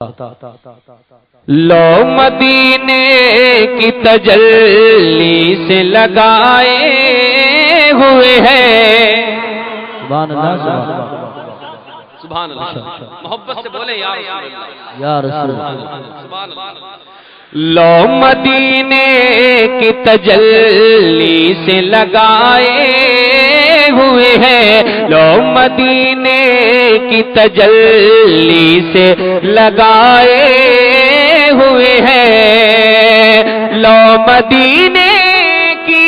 لو مدینے کی تجلی سے لگائے ہوئے ہیں۔ سبحان اللہ سبحان اللہ، محبت سے بولیں یا رسول اللہ، یا رسول اللہ۔ سبحان اللہ۔ لو مدینے کی تجلی سے لگائے ہوئے ہیں، لو مدینے کی تجلی سے لگائے ہوئے ہیں، لو مدینے کی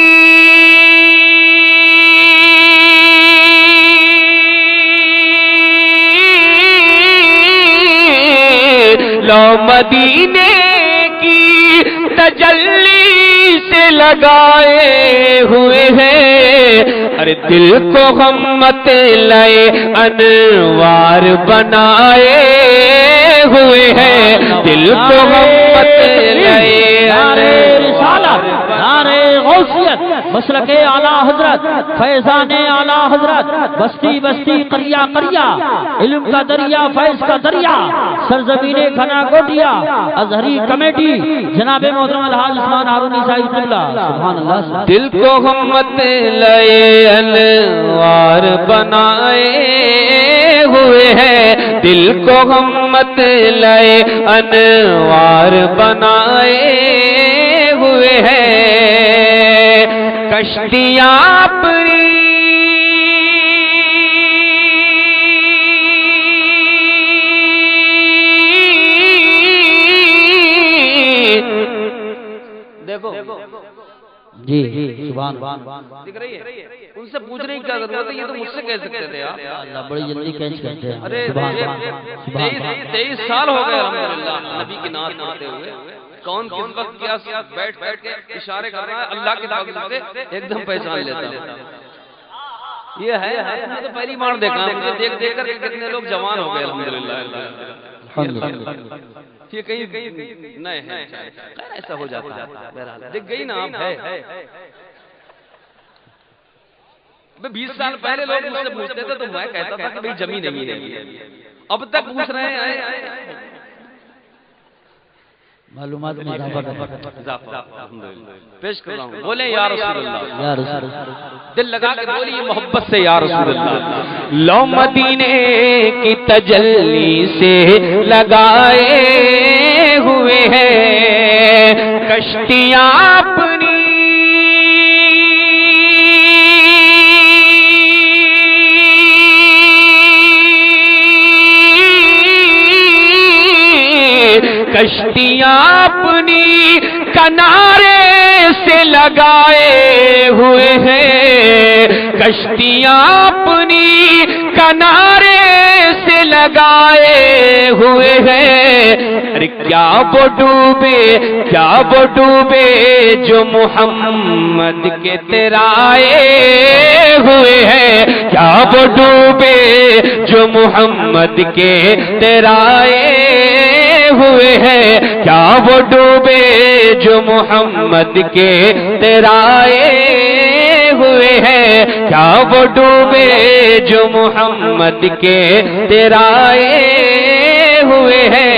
لو مدینے کی تجلی سے لگائے ہوئے ہیں، ارے دل کو غمت لائے انوار بنائے ہوئے ہیں، دل کو غمت لائے نعرے غوثیت، مسلک اعلیٰ حضرت، فیضان اعلیٰ حضرت، بستی بستی قریہ قریہ، علم کا دریا فیض کا دریا، سرزمین کھنا گوٹیا، ازہری کمیٹی، جناب محترم الحاج عثمان ہارونی صاحب قبلہ۔ سبحان اللہ۔ دل کو غمت لائے انوار بنائے ہوئے ہیں، دل کو غمت لائے انوار بنائے ہوئے ہیں، کشتیاں اپنی دیکھو جی سبحان دکھ رہی ہے، ان سے پوچھنے کی کیا ضرورت ہے، یہ تو مجھ سے کہہ سکتے تھے آپ۔ اللہ بڑی جلدی کیچ کرتے ہیں۔ ارے 23 سال ہو گئے الحمدللہ نبی کی نعت پڑھتے ہوئے، کون کس وقت کیا بیٹھ کے اشارے کر رہا ہے، اللہ کے فضل سے ایک دم پہچان لیتا ہے۔ یہ ہے میں تو پہلی بار دیکھا، مجھے دیکھ کر کتنے لوگ جوان ہو گئے الحمدللہ۔ یہ کہیں نہیں ہے، ایسا ہو جاتا ہے، دیکھ گئی نا آپ ہے۔ 20 سال پہلے لوگ مجھ سے پوچھتے تھے تو میں کہتا تھا کہ بھئی جمی نہیں ہے، اب تک پوچھ رہے ہیں، معلومات میں اضافہ پیش کر رہا ہوں، بولیں یا رسول اللہ، یا رسول اللہ۔ دل لگا کے بولیے محبت سے یا رسول اللہ۔ لو مدینے کی تجلی سے لگائے ہوئے ہیں، کشتیاں اپنی کشتیاں اپنی کنارے سے لگائے ہوئے ہیں، کشتیاں اپنی کنارے سے لگائے ہوئے ہیں، ارے کیا وہ ڈوبے جو محمد کے ترائے ہوئے ہیں، کیا وہ ڈوبے جو محمد کے ترائے ہوئے ہیں، کیا وہ ڈوبے جو محمد کے ترائے ہوئے ہیں، کیا وہ ڈوبے جو محمد کے ترائے ہوئے ہیں۔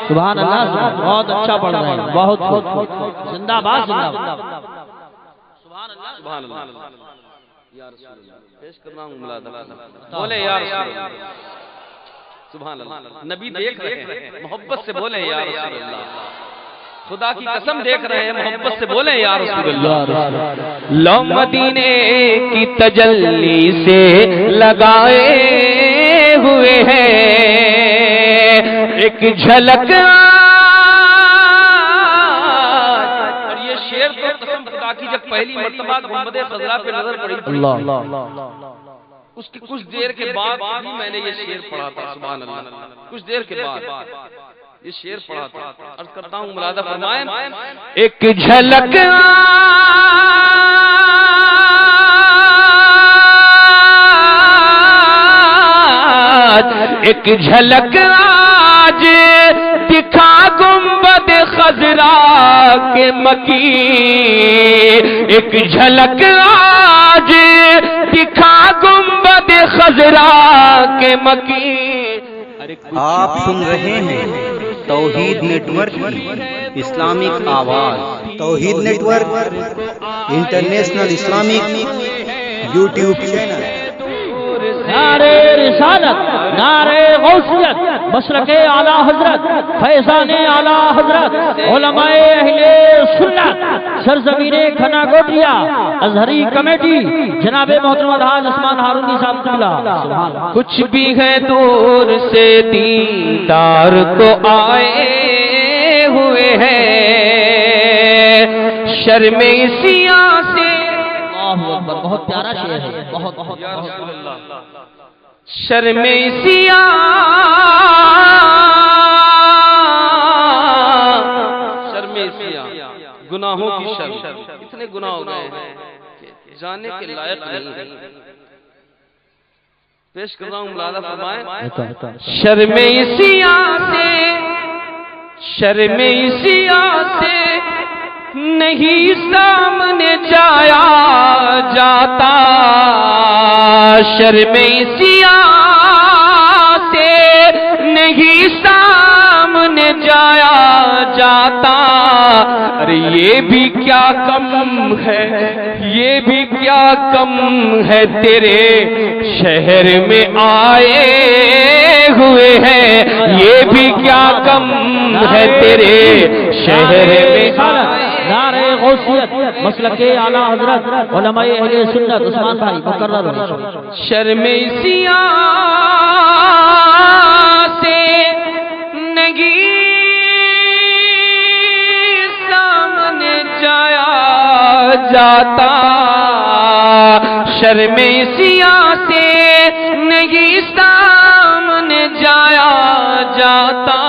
سبحان اللہ، بہت اچھا پڑھ رہے ہیں، بہت زندہ باد زندہ باد۔ سبحان اللہ، سبحان اللہ، یا رسول اللہ، پیش کر رہا ہوں ملادہ، بولے یا رسول اللہ، سبحان اللہ۔ نبی دیکھ رہے ہیں، محبت سے بولیں یا رسول اللہ، خدا کی قسم دیکھ رہے ہیں، محبت سے بولیں یا رسول اللہ۔ لو مدینے کی تجلی سے لگائے ہوئے ہیں، ایک جھلک، اور یہ شعر تو قسم خدا کی جب پہلی مرتبہ گنبد خضرا پہ نظر پڑی تھی، اس کی کچھ دیر کے بعد بھی میں نے یہ شعر پڑھا تھا، سبحان اللہ، کچھ دیر کے بعد یہ شعر پڑھا تھا، عرض کرتا ہوں ملادہ فرمائیں، ایک جھلک ایک جھلک آج دکھا گنبد خضرا کے مکی، ایک جھلک آج دکھا گنبد خضرا کے مکی، آپ سن رہے ہیں توحید نیٹ ورک کی اسلامک آواز۔ Tawheed network international Islamic YouTube channel. نعرے رسالت، نعرے غوثیت، مسلک اعلی حضرت، فیضان اعلی حضرت، علماء اہل سنت، سرزمین کھنا گوٹیا، ازہری کمیٹی، جناب محترم الحاج عثمان ہارونی صاحب قبلہ۔ کچھ بھی ہے دور سے دیدار کو آئے ہوئے ہیں، شرم سیاہ سے اللہ اکبر، بہت پیارا شعر ہے، بہت بہت شرم سیاہ، شرم سیاہ، گناہوں کی شرم، اتنے گناہ ہو گئے ہیں کہ جانے کے لائق نہیں۔ پیش کر رہا ہوں، ملاحظہ فرمائیں۔ شرم سیاہ سے، شرم سیاہ سے نہیں سامنے جایا جاتا، شرم سیاہ سے نہیں سامنے جایا جاتا۔ ارے یہ بھی کیا کم ہے، یہ بھی کیا کم ہے، تیرے شہر میں آئے ہوئے ہیں، یہ بھی کیا کم ہے، تیرے شہر میں آئے۔ نعرے غوثیت، مسلک اعلی حضرت، علماء اہل سنت، عثمان بھائی مقرر ہو۔ شرم سیاہ سے نہیں سامنے جایا جاتا، شرم سیاہ سے نہیں سامنے جایا جاتا۔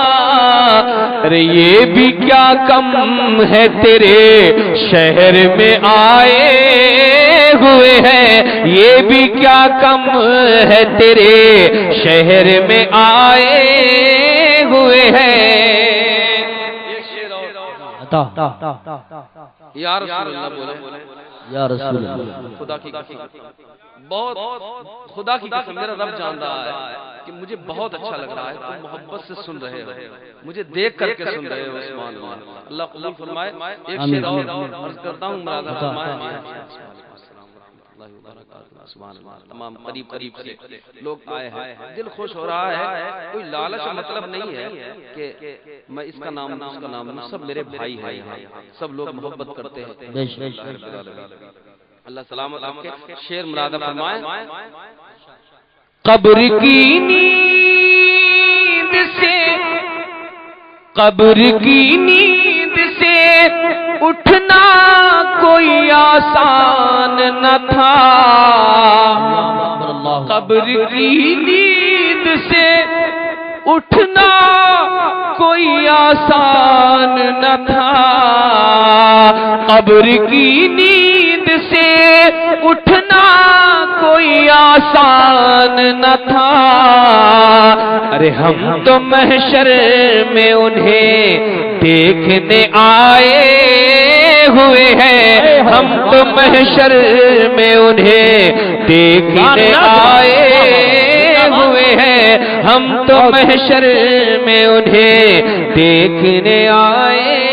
ارے یہ بھی کیا کم ہے، تیرے شہر میں آئے ہوئے ہیں، یہ بھی کیا کم ہے، تیرے شہر میں آئے ہوئے ہیں۔ یا رسول اللہ بولے، یا رسول اللہ، خدا کی قسم، بہت خدا کی قسم، میرا رب جان رہا ہے کہ مجھے بہت اچھا لگ رہا ہے، تم محبت سے سن رہے ہو، مجھے دیکھ کر کے سن رہے ہو۔ عثمان اللہ قبول فرمائے۔ ایک شعر اور عرض کرتا ہوں، ملاحظہ فرمائے۔ سبحان اللہ، تمام قریب قریب سے لوگ آئے ہیں، دل خوش ہو رہا ہے، کوئی لالچ مطلب نہیں ہے کہ میں اس کا نام اس کا نام، سب میرے بھائی ہیں یہاں، سب لوگ محبت کرتے ہیں۔ اللہ سلامت آپ کے شعر ملاحظہ فرمائیں۔ قبر کی نیند سے، قبر کی نیند سے اٹھنا کوئی آسان نہ تھا، قبر کی نیند سے اٹھنا کوئی آسان نہ تھا، قبر کی نیند سے اٹھنا کوئی آسان نہ تھا۔ ارے ہم تو محشر میں انہیں دیکھنے آئے ہوئے ہیں، ہم تو محشر میں انہیں دیکھنے آئے ہوئے ہیں، ہم تو محشر میں انہیں دیکھنے آئے